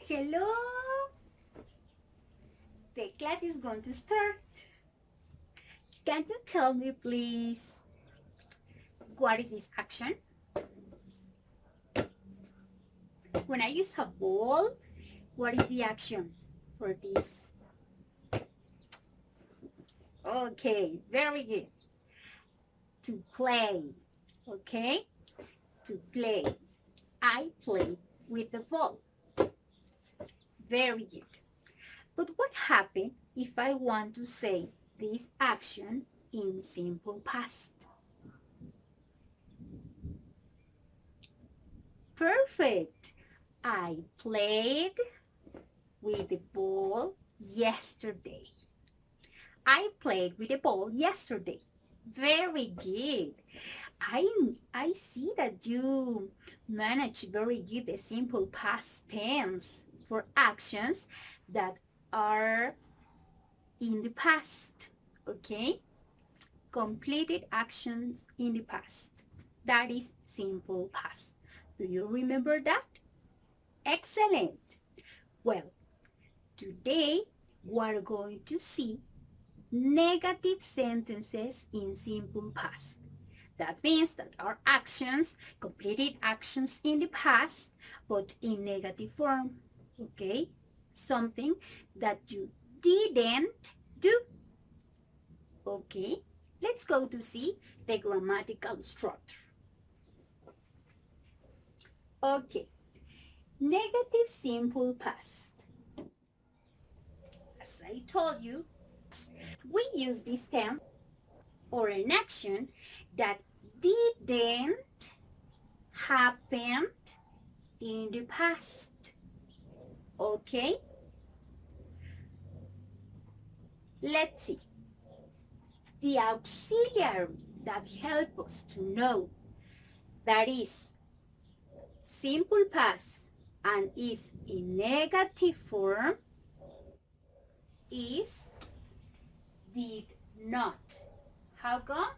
Hello! The class is going to start. Can you tell me, please, what is this action? When I use a ball, what is the action for this? Okay, very good. To play, okay? To play. I play with the ball. Very good. But what happens if I want to say this action in simple past? Perfect. I played with the ball yesterday. I played with the ball yesterday. Very good. I see that you manage very good the simple past tense for actions that are in the past, okay? Completed actions in the past. That is simple past. Do you remember that? Excellent. Well, today we're going to see negative sentences in simple past. That means that our actions, completed actions in the past, but in negative form, okay? Something that you didn't do. Okay, let's go to see the grammatical structure. Okay, negative simple past. As I told you, we use this tense or an action that didn't happen in the past. Okay? Let's see. The auxiliary that helps us to know that is simple past and is in negative form is did not. How come?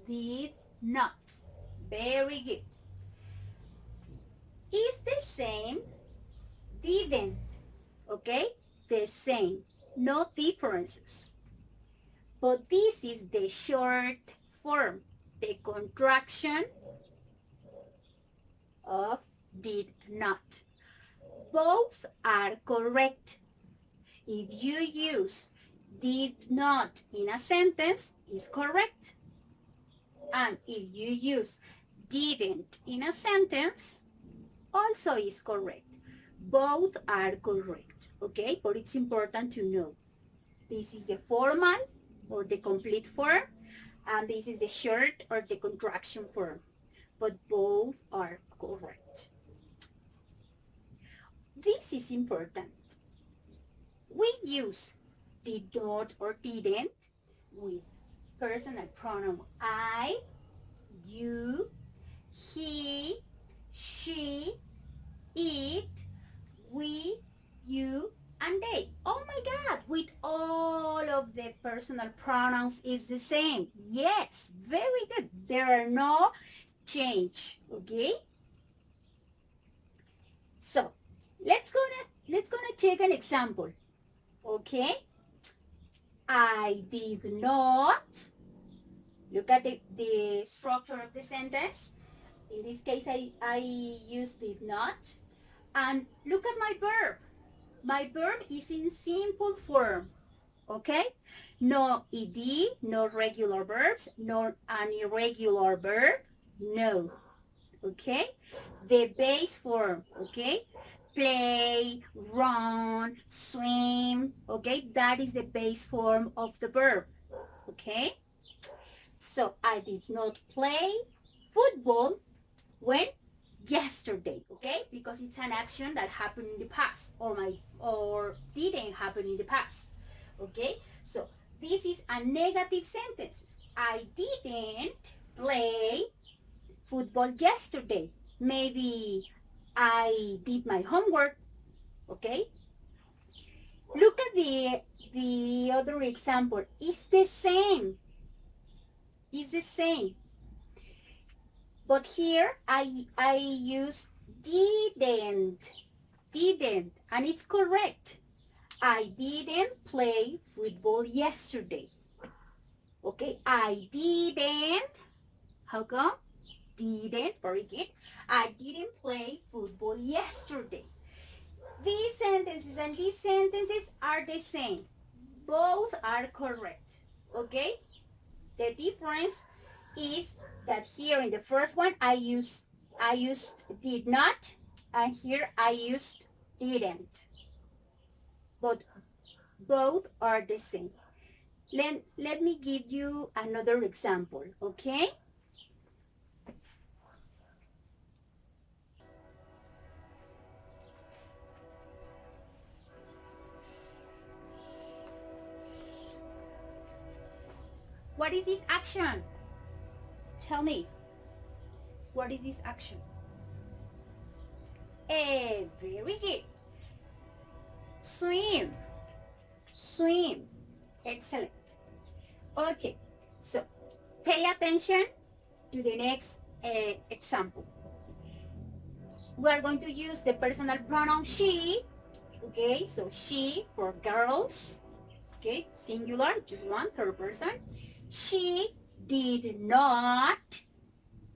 Did not. Very good. Is the same, didn't. Okay? The same. No differences. But this is the short form, the contraction of did not. Both are correct. If you use did not in a sentence, it's correct. And if you use didn't in a sentence, also is correct. Both are correct, okay? But it's important to know. This is the formal or the complete form, and this is the short or the contraction form. But both are correct. This is important. We use did not or didn't with personal pronoun I, you, he, she, it, we, you, and they. Oh my God, with all of the personal pronouns is the same. Yes, very good. There are no change, okay? So, let's gonna take an example, okay? I did not. Look at the structure of the sentence. In this case, I use did not. And look at my verb. My verb is in simple form, okay? No ed, no regular verbs, nor an irregular verb, no, okay? The base form, okay? Play, run, swim, okay? That is the base form of the verb, okay? So I did not play football when yesterday, okay? Because it's an action that happened in the past or didn't happen in the past, okay? So this is a negative sentence. I didn't play football yesterday. Maybe I did my homework, okay? Look at the other example. It's the same. It's the same. But here I use didn't, and it's correct. I didn't play football yesterday. Okay, I didn't. How come? Didn't, very good. I didn't play football yesterday. These sentences and these sentences are the same. Both are correct. Okay? The difference is that here in the first one I used did not, and here I used didn't. But both are the same. Let me give you another example, okay? What is this action? Tell me. What is this action? Very good. Swim. Swim. Excellent. Okay, so pay attention to the next example. We are going to use the personal pronoun she. Okay, so she for girls. Okay, singular, just one, third person. She did not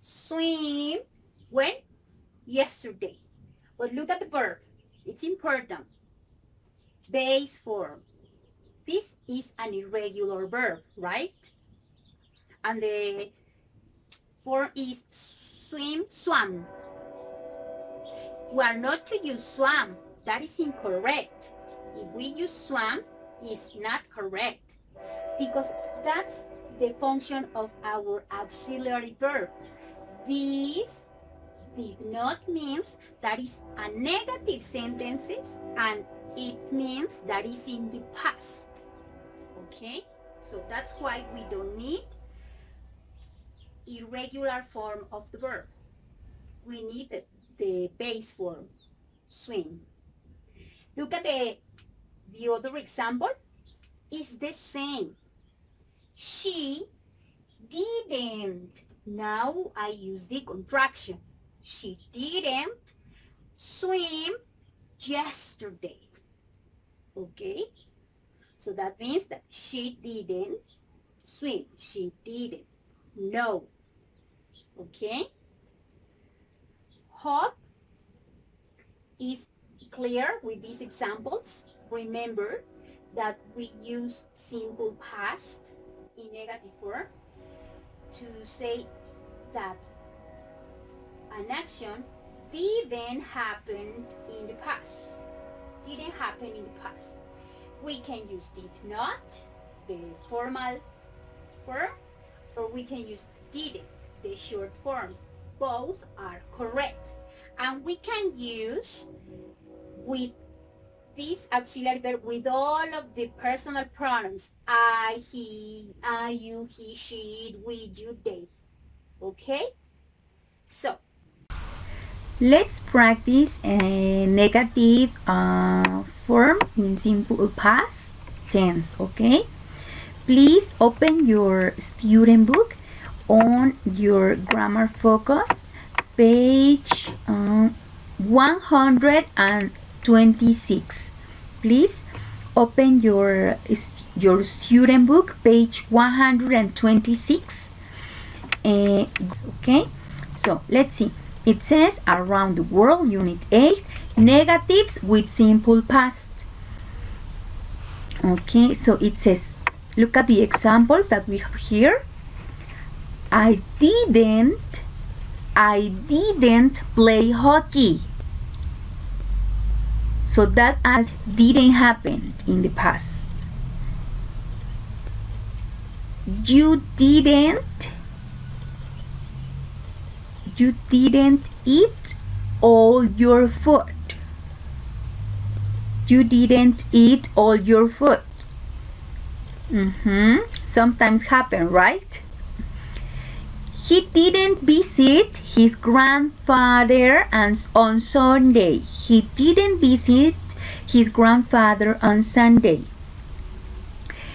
swim when? Yesterday. But look at the verb. It's important. Base form. This is an irregular verb, right? And the form is swim, swam. We are not to use swam. That is incorrect. If we use swam, it's not correct. Because that's the function of our auxiliary verb. This did not means that is a negative sentences, and it means that is in the past. Okay, so that's why we don't need irregular form of the verb. We need the base form, swim. Look at the other example. It's the same. She didn't. Now I use the contraction. She didn't swim yesterday. Okay? So that means that she didn't swim. She didn't. No. Okay? Hope is clear with these examples. Remember that we use simple past in negative form to say that an action didn't happen in the past. Didn't happen in the past. We can use did not, the formal form, or we can use didn't, the short form. Both are correct. And we can use with this auxiliary verb with all of the personal pronouns. I, he, I, you, he, she, it, we, you, they. Okay? So, let's practice a negative form in simple past tense, okay? Please open your student book on your grammar focus, page 126. Please open your student book, page 126. Okay, so let's see. It says Around the World, Unit 8, negatives with simple past. Okay, so it says, look at the examples that we have here. I didn't play hockey. So that as didn't happen in the past. You didn't eat all your food. You didn't eat all your food. Sometimes happen, right? He didn't visit his grandfather on Sunday. He didn't visit his grandfather on Sunday.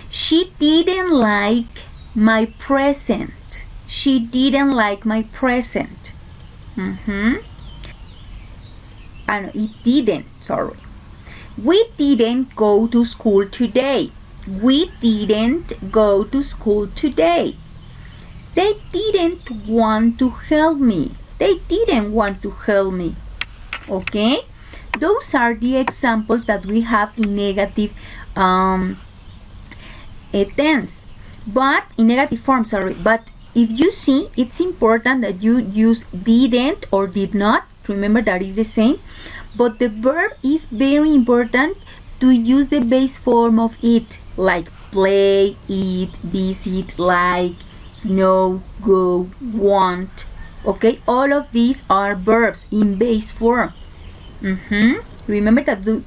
She didn't like my present. She didn't like my present. It didn't, sorry. We didn't go to school today. We didn't go to school today. They didn't want to help me. They didn't want to help me. Okay? Those are the examples that we have in negative tense. But in negative form, sorry. But if you see, it's important that you use didn't or did not. Remember that is the same. But the verb is very important to use the base form of it, like play, eat, visit, like, snow, go, want. Okay, all of these are verbs in base form. Remember that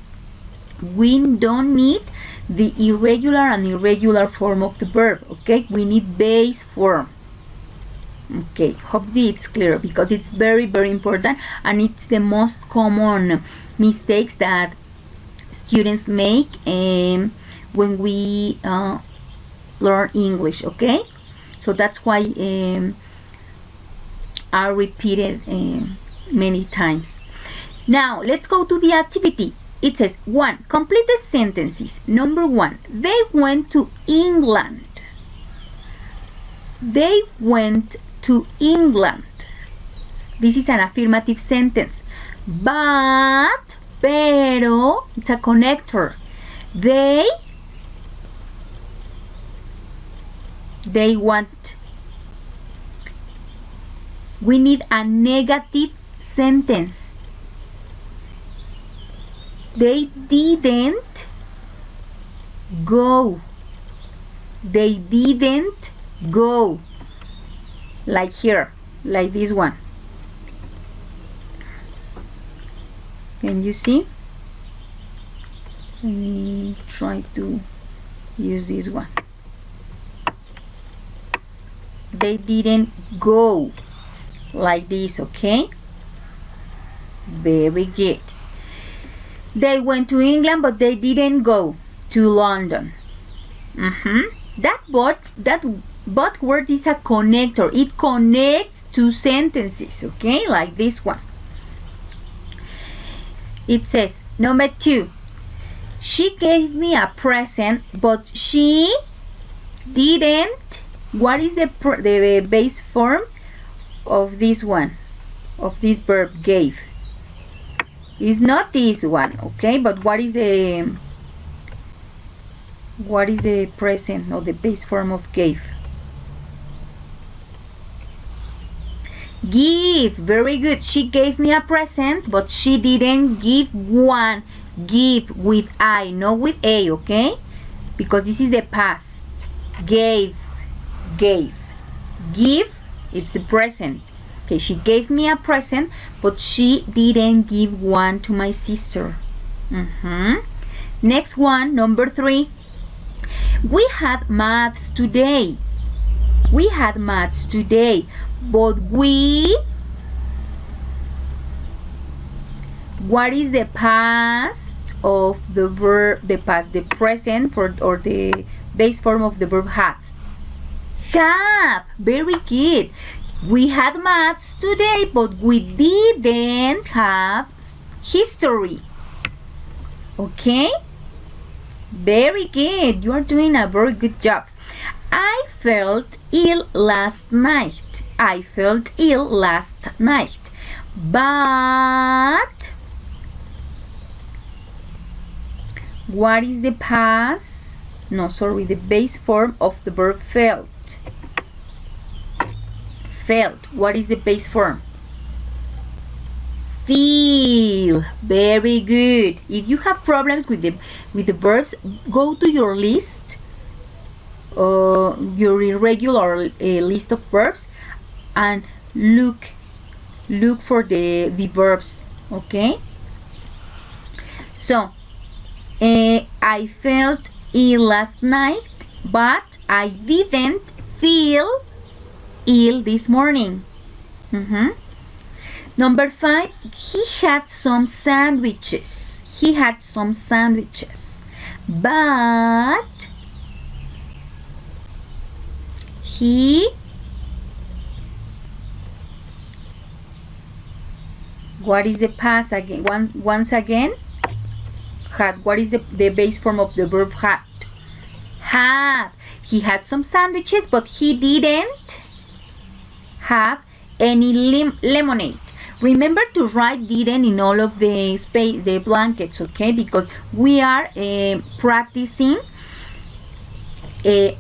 we don't need the irregular and irregular form of the verb. Okay, we need base form. Okay, hope it's clear, because it's very, very important, and it's the most common mistakes that students make when we learn English. Okay, so that's why I repeat it many times. Now let's go to the activity. It says 1. Complete the sentences. Number 1. They went to England. They went to England. This is an affirmative sentence. But, pero, it's a connector. They want. We need a negative sentence. They didn't go. They didn't go. Like here, like this one. Can you see? Let me try to use this one. They didn't go. Like this, okay? Very good. They went to England, but they didn't go to London. That but word is a connector. It connects two sentences, okay? Like this one. It says, number 2. She gave me a present, but she didn't. What is the base form of this one? Of this verb, gave? It's not this one, okay? But what is the present or the base form of gave? Give. Very good. She gave me a present, but she didn't give one. Give with I, not with A, okay? Because this is the past. Gave. Give, it's the present. Okay, she gave me a present, but she didn't give one to my sister. Next one, number 3. We had maths today. We had maths today, but what is the past of the verb, the present or the base form of the verb have? Have. Very good. We had maths today, but we didn't have history. Okay? Very good. You are doing a very good job. I felt ill last night. I felt ill last night. But what is the past? No, sorry, the base form of the verb felt. Felt. What is the base form? Feel. Very good. If you have problems with the verbs, go to your list, your irregular list of verbs, and look for the verbs. Okay. So, I felt ill last night, but I didn't feel ill this morning. Number 5, he had some sandwiches. He had some sandwiches, but What is the past again? Once again, had. What is the base form of the verb had? Had. He had some sandwiches, but he didn't have any lemonade. Remember to write didn't in all of the blankets, okay? Because we are practicing a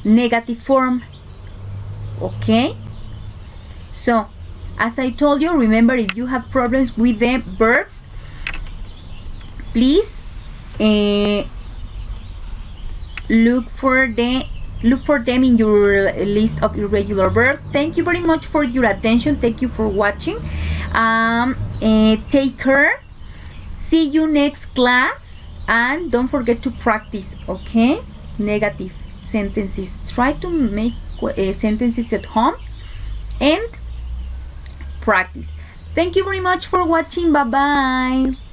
negative form, okay? So, as I told you, remember, if you have problems with the verbs, please look for them in your list of irregular verbs. Thank you very much for your attention. Thank you for watching. Take care. See you next class, and don't forget to practice, okay? Negative sentences. Try to make sentences at home and practice. Thank you very much for watching. Bye bye.